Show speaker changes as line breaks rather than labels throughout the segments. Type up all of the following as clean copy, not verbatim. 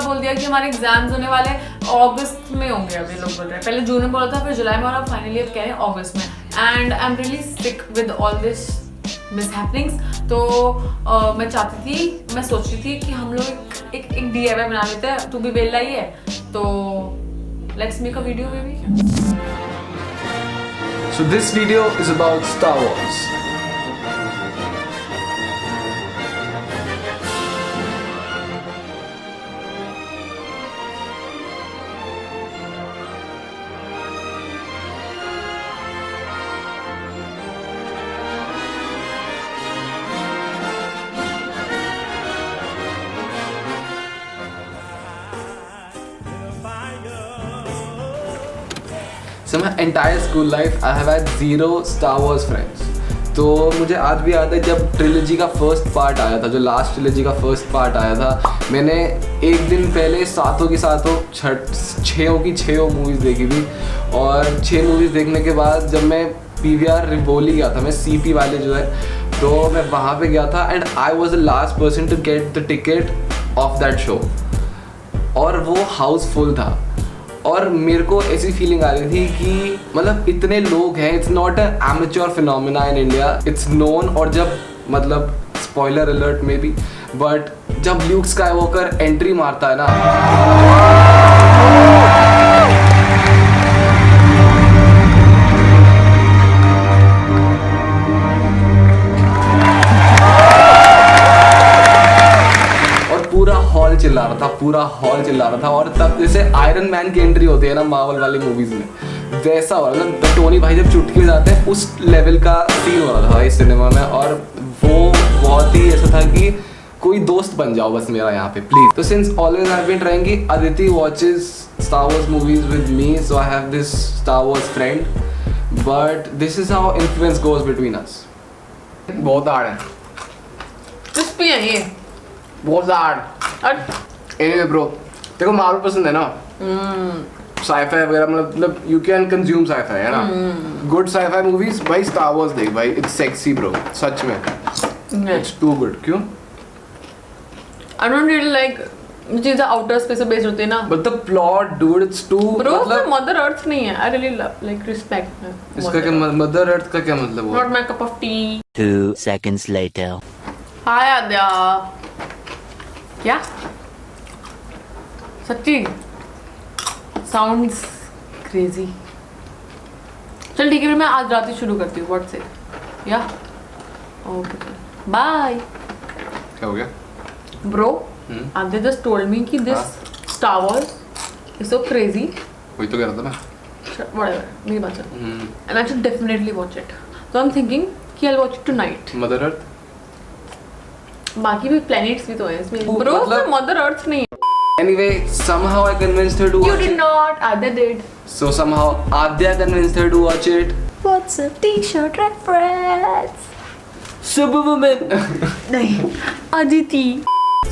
बोल दिया कि हमारे एग्जाम्स होने वाले अगस्त में होंगे। अभी लोग बोल रहे हैं, पहले जून में बोला था, फिर जुलाई में, और अब फाइनली अब कह रहे हैं अगस्त में। And I am really sick with all this mishappenings. तो मैं चाहती थी, मैं सोच रही थी कि हम लोग एक DIY बना लेते हैं। तू भी बेला ही है तो let's make a video may be.
So this video is about Star Wars. So my entire school life I have had 0 Star Wars friends. तो मुझे आज भी याद है जब ट्रिलॉजी का फर्स्ट पार्ट आया था, जो लास्ट ट्रिलॉजी का फर्स्ट पार्ट आया था, मैंने एक दिन पहले सातों की सातों छयों की छयों मूवीज़ देखी थी। और 6 मूवीज़ देखने के बाद जब मैं PVR रिवोली गया था, मैं CP वाले जो है, तो मैं वहाँ पे गया था and I was the last person to get the ticket of that show. और वो हाउसफुल था और मेरे को ऐसी फीलिंग आ रही थी कि मतलब इतने लोग हैं, it's not a amateur phenomena in India, it's known. और जब मतलब स्पॉइलर अलर्ट में भी, बट जब ल्यूक स्काईवॉकर एंट्री मारता है ना, चिल्ला रहा था, पूरा हॉल चिल्ला रहा था। और तब जैसे आयरन मैन की एंट्री होती है ना मार्वल वाली मूवीज में, वैसा हो रहा था। टोनी भाई जब चुटकी जाते हैं उस लेवल का सीन हो रहा था इस सिनेमा में। और वो बहुत ही ऐसा था कि कोई दोस्त बन जाओ बस मेरा यहाँ पे प्लीज। तो since always I have been trying कि Aditi watches Star Wars movies with me, so I have this Star Wars friend, but this is how influence goes between us. बहुत हार्ड है,
क्रिस्पी है ये,
बहुत हार्ड। Anyway bro, तेरे को Marvel पसंद है ना? साईफाई वगैरह, मतलब यू कैन कंज्यूम साईफाई है ना? गुड साईफाई मूवीज भाई स्टार वॉर्स देख भाई, इट्स सेक्सी ब्रो, सच में इट्स टू गुड। क्यों?
I don't really like चीजें आउटर स्पेस पे बेस्ड होती है ना,
but the plot dude it's too,
bro mother earth नहीं है। I really love like respect
इसका क्या मदर अर्थ का क्या मतलब हुआ?
Not my cup of tea.
2 seconds later.
Hi आद्या, क्या सच्ची साउंड्स क्रेजी। चल ठीक है, फिर मैं आज रात ही शुरू करती हूँ। व्हाट्स इट या ओके बाय।
क्या हो गया
bro? Aadya just told me कि this Star Wars is so crazy.
वही तो कह रहा था मैं।
व्हाटएवर, मेरी बात सुन। And I should definitely watch it. तो आई एम थिंकिंग कि I will watch it tonight.
Mother earth,
बाकी भी प्लैनेट्स भी तो हैं इसमें ब्रो, मदर अर्थ नहीं।
Anyway, somehow I convinced her to watch it.
You did not, Adya did.
So somehow Adya convinced her to watch it.
What's a T-shirt reference?
Superwoman.
नहीं, Aditi.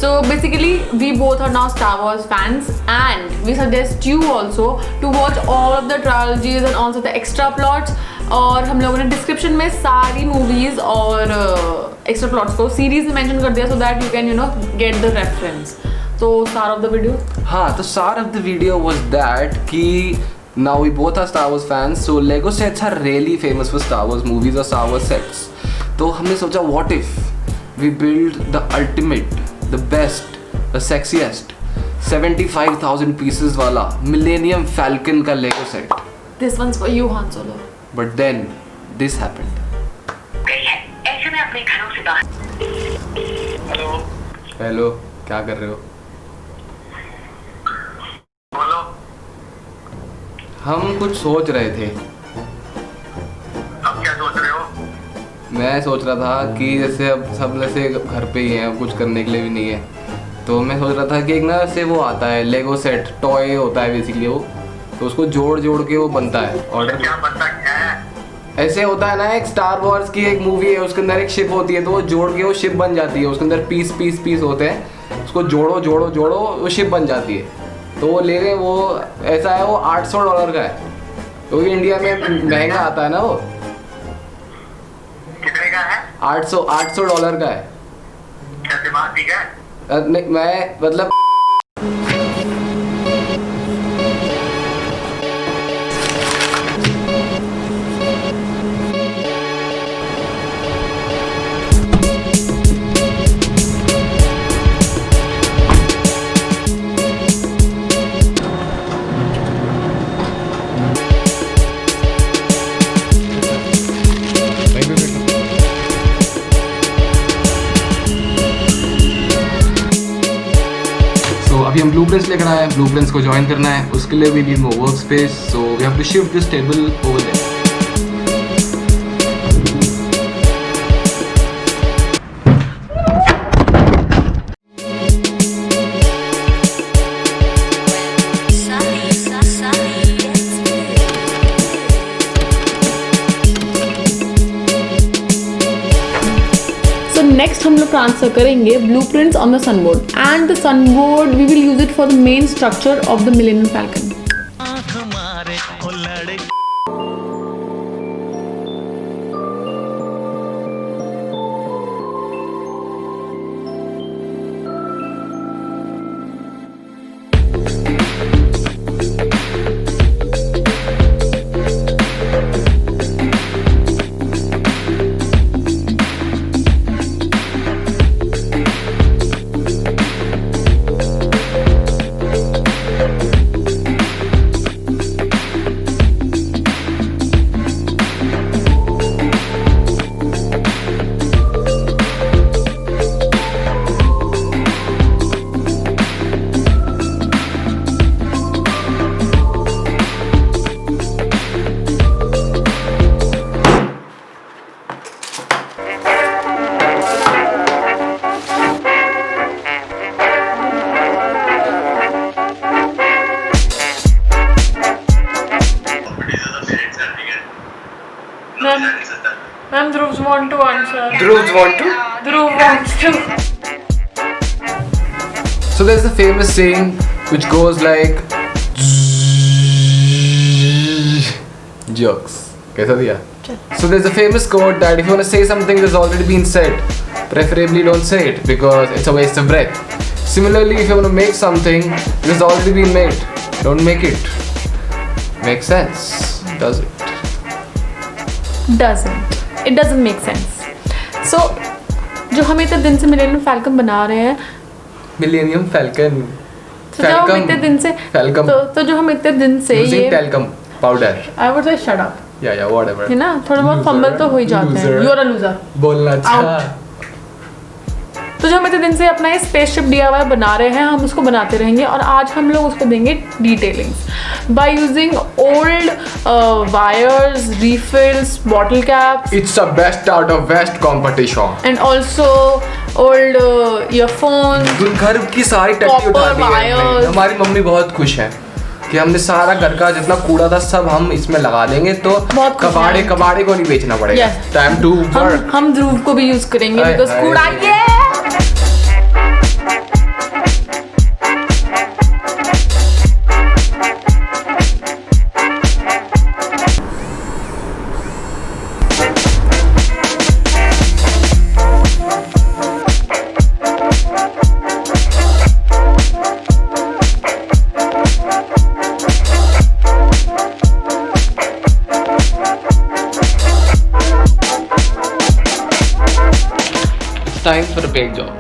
So basically, we both are now Star Wars fans, and we suggest you also to watch all of the trilogies and also the extra plots. और हम लोगों ने description में सारी movies और extra plots को series में mention कर दिया, so that you can get the reference. तो सार ऑफ द वीडियो,
हाँ, तो सार of the video was that कि now we both are Star Wars fans, so Lego sets are really famous for Star Wars movies और Star Wars sets. तो हमने सोचा what if we build the ultimate, the best, the sexiest 75,000 pieces वाला Millennium Falcon का Lego set.
This one's for you Han Solo.
But then this happened.
ऐसे में अपने घरों से बाहर। हेलो
हेलो, क्या कर रहे हो?
बोलो।
हम कुछ सोच रहे थे।
अब क्या सोच रहे हो?
मैं सोच रहा था कि जैसे अब सब जैसे घर पे ही हैं, कुछ करने के लिए भी नहीं है, तो मैं सोच रहा था कि एक ना से वो आता है लेगो सेट, टॉय होता है बेसिकली वो, तो उसको जोड़ जोड़ के वो बनता है। ऑर्डर
क्या बनता क्या है?
ऐसे होता है ना, एक स्टार वॉर्स की एक मूवी है, उसके अंदर एक शिप होती है, तो वो जोड़ के वो शिप बन जाती है, उसके अंदर पीस पीस पीस होते हैं, उसको जोड़ो जोड़ो जोड़ो वो शिप बन जाती है। तो वो ले गए, वो ऐसा है, वो $800 का है, तो इंडिया में महंगा आता है ना वो।
कितने का है?
$800 का है।
क्या दिमाग ठीक है?
नहीं, मैं मतलब हम ब्लूप्रिंट्स लेकर आए हैं, ब्लूप्रिंट्स को ज्वाइन करना है, उसके लिए we need more work space, so we have to shift this table over there.
Next हम लोग ट्रांसफर करेंगे blueprints on the sunboard and the sunboard we will use it for the main structure of the Millennium Falcon. Ma'am, Dhruv want to answer.
Dhruv want to?
Dhruv wants to.
So there's the famous saying which goes like jokes. कैसा दिया? So there's a famous quote that if you want to say something that's already been said, preferably don't say it because it's a waste of breath. Similarly, if you want to make something that's already been made, don't make it. Makes sense, does it?
Doesn't. It doesn't make sense. So, जो हम इतने दिन से millennium falcon बना रहे हैं,
Millennium Falcon.
तो जो हम इतने दिन से
Falcon.
तो जो हम इतने दिन से
Using
ये
talcum powder.
I would say shut up.
Yeah, whatever.
है ना, थोड़ा बहुत फंबल तो हो ही जाते हैं.
Loser.
You are a loser.
बोलना अच्छा.
तो जो हम इतने दिन से अपना ये स्पेसशिप DIY बना रहे हैं, हम उसको बनाते रहेंगे और आज हम लोग उसको देंगे detailings by using old wires, refills, bottle caps.
It's the best out of best competition.
And also old earphones.
घर की सारी टट्टी
Copper
उठा दी है हमने.
wires.
हमारी मम्मी बहुत खुश है कि हमने सारा घर का जितना कूड़ा था सब हम इसमें लगा देंगे तो
बहुत खुश हैं.
कबाड़े को नहीं बेचना पड़ेगा.
Yes.
Time to work.
हम ध्रुव को भी यूज करेंगे
हाय,
बिकॉज
हाय.
कूड़ा ये
time for a paint job.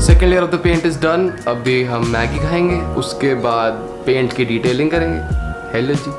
Second layer of the paint is done. अभी हम मैगी खाएंगे, उसके बाद पेंट की डिटेलिंग करेंगे. हेलो जी.